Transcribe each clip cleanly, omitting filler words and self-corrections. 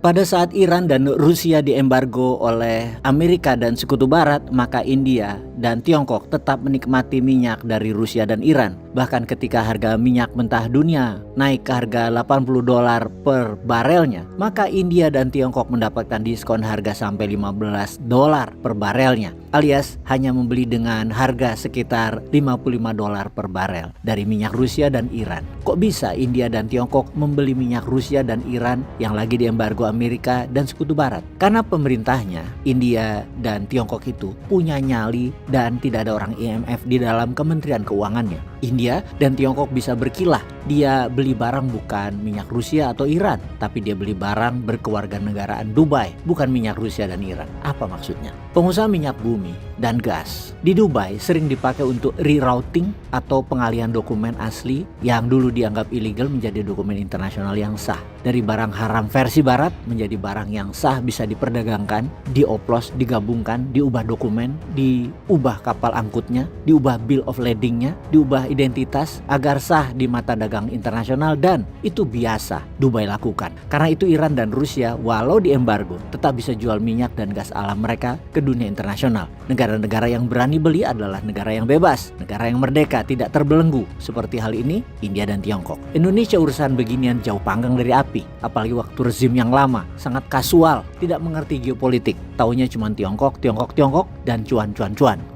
Pada saat Iran dan Rusia diembargo oleh Amerika dan Sekutu Barat, maka India dan Tiongkok tetap menikmati minyak dari Rusia dan Iran. Bahkan ketika harga minyak mentah dunia naik ke harga $80 per barelnya, maka India dan Tiongkok mendapatkan diskon harga sampai $15 per barelnya, alias hanya membeli dengan harga sekitar $55 per barel dari minyak Rusia dan Iran. Kok bisa India dan Tiongkok membeli minyak Rusia dan Iran yang lagi diembargo Amerika dan Sekutu Barat? Karena pemerintahnya, India dan Tiongkok itu punya nyali dan tidak ada orang IMF di dalam Kementerian Keuangannya. India dan Tiongkok bisa berkilah, dia beli barang bukan minyak Rusia atau Iran, tapi dia beli barang berkewarganegaraan Dubai, bukan minyak Rusia dan Iran. Apa maksudnya? Pengusaha minyak bumi dan gas di Dubai sering dipakai untuk rerouting atau pengalihan dokumen asli yang dulu dianggap ilegal menjadi dokumen internasional yang sah. Dari barang haram versi barat menjadi barang yang sah, bisa diperdagangkan, dioplos, digabungkan, diubah dokumen, diubah kapal angkutnya, diubah bill of ladingnya, diubah identitas agar sah di mata dagang internasional, dan itu biasa Dubai lakukan. Karena itu Iran dan Rusia walau diembargo tetap bisa jual minyak dan gas alam mereka ke dunia internasional. Negara-negara yang berani beli adalah negara yang bebas, negara yang merdeka, tidak terbelenggu. Seperti hal ini India dan Tiongkok. Indonesia urusan beginian jauh panggang dari api, apalagi waktu rezim yang lama, sangat kasual, tidak mengerti geopolitik. Taunya cuma Tiongkok, dan cuan.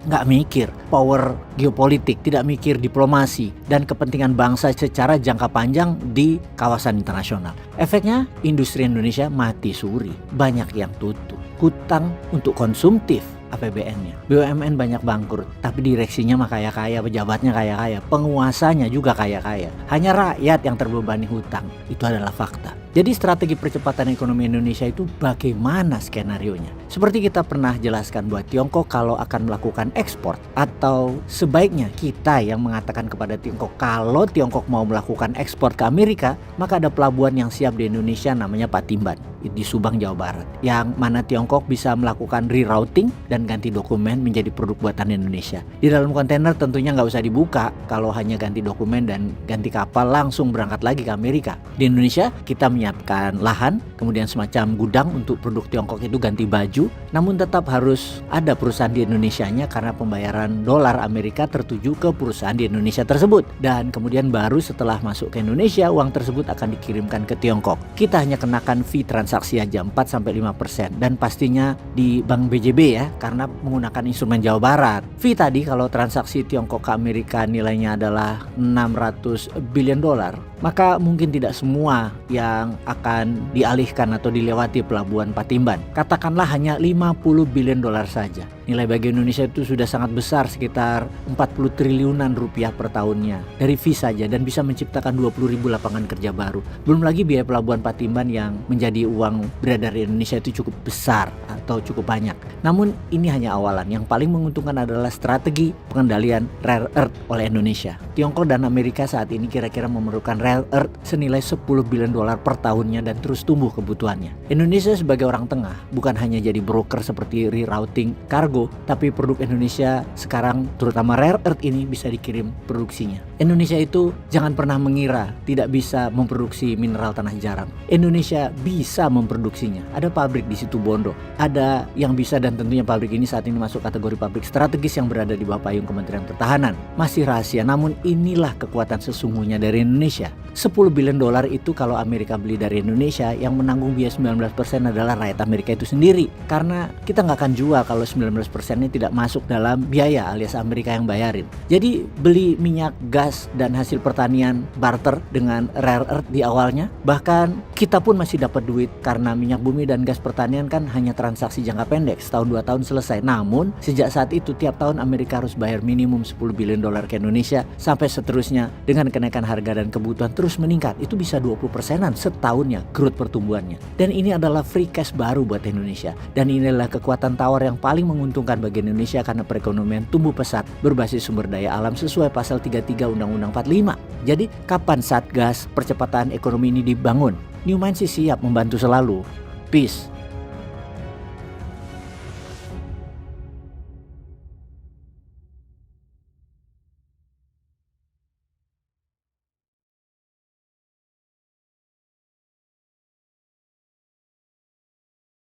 Nggak mikir power geopolitik, tidak mikir diplomasi dan kepentingan bangsa secara jangka panjang di kawasan internasional. Efeknya industri Indonesia mati suri, banyak yang tutup, hutang untuk konsumtif APBN-nya. BUMN banyak bangkrut, tapi direksinya mah kaya-kaya, pejabatnya kaya-kaya, penguasanya juga kaya-kaya. Hanya rakyat yang terbebani hutang. Itu adalah fakta. Jadi strategi percepatan ekonomi Indonesia itu bagaimana skenarionya? Seperti kita pernah jelaskan buat Tiongkok kalau akan melakukan ekspor, atau sebaiknya kita yang mengatakan kepada Tiongkok kalau Tiongkok mau melakukan ekspor ke Amerika, maka ada pelabuhan yang siap di Indonesia namanya Patimban di Subang, Jawa Barat, yang mana Tiongkok bisa melakukan rerouting dan ganti dokumen menjadi produk buatan Indonesia. Di dalam kontainer tentunya nggak usah dibuka, kalau hanya ganti dokumen dan ganti kapal langsung berangkat lagi ke Amerika. Di Indonesia kita menyiapkan lahan, kemudian semacam gudang untuk produk Tiongkok itu ganti baju, namun tetap harus ada perusahaan di Indonesianya karena pembayaran dolar Amerika tertuju ke perusahaan di Indonesia tersebut. Dan kemudian baru setelah masuk ke Indonesia, uang tersebut akan dikirimkan ke Tiongkok. Kita hanya kenakan fee transaksi aja 4-5%, dan pastinya di Bank BJB ya, karena menggunakan instrumen Jawa Barat. Fee tadi kalau transaksi Tiongkok ke Amerika nilainya adalah $600 billion, maka mungkin tidak semua yang akan dialihkan atau dilewati pelabuhan Patimban. Katakanlah hanya $50 billion saja. Nilai bagi Indonesia itu sudah sangat besar, sekitar 40 triliunan rupiah per tahunnya dari fee saja, dan bisa menciptakan 20.000 lapangan kerja baru. Belum lagi biaya pelabuhan Patimban yang menjadi uang beredar di Indonesia itu cukup besar atau cukup banyak. Namun ini hanya awalan. Yang paling menguntungkan adalah strategi pengendalian rare earth oleh Indonesia. Tiongkok dan Amerika saat ini kira-kira memerlukan rare earth senilai $10 billion per tahunnya dan terus tumbuh kebutuhannya. Indonesia sebagai orang tengah bukan hanya jadi broker seperti rerouting kargo, tapi produk Indonesia sekarang terutama rare earth ini bisa dikirim produksinya. Indonesia itu jangan pernah mengira tidak bisa memproduksi mineral tanah jarang. Indonesia bisa memproduksinya. Ada pabrik di situ Bondo, ada yang bisa, dan tentunya pabrik ini saat ini masuk kategori pabrik strategis yang berada di bawah payung Kementerian Pertahanan. Masih rahasia, namun inilah kekuatan sesungguhnya dari Indonesia. $10 billion itu kalau Amerika beli dari Indonesia, yang menanggung biaya 19% adalah rakyat Amerika itu sendiri. Karena kita nggak akan jual kalau 19%-nya tidak masuk dalam biaya, alias Amerika yang bayarin. Jadi beli minyak, gas, dan hasil pertanian barter dengan rare earth di awalnya. Bahkan kita pun masih dapat duit karena minyak bumi dan gas pertanian kan hanya transaksi jangka pendek, setahun 2 tahun selesai. Namun sejak saat itu tiap tahun Amerika harus bayar minimum $10 billion ke Indonesia, sampai seterusnya dengan kenaikan harga dan kebutuhan terus meningkat. Itu bisa 20%-an setahunnya growth pertumbuhannya. Dan ini adalah free cash baru buat Indonesia. Dan inilah kekuatan tawar yang paling menguntungkan bagi Indonesia karena perekonomian tumbuh pesat berbasis sumber daya alam sesuai pasal 33 Undang-Undang 45. Jadi kapan Satgas percepatan ekonomi ini dibangun? New Mind sih siap membantu selalu. Peace.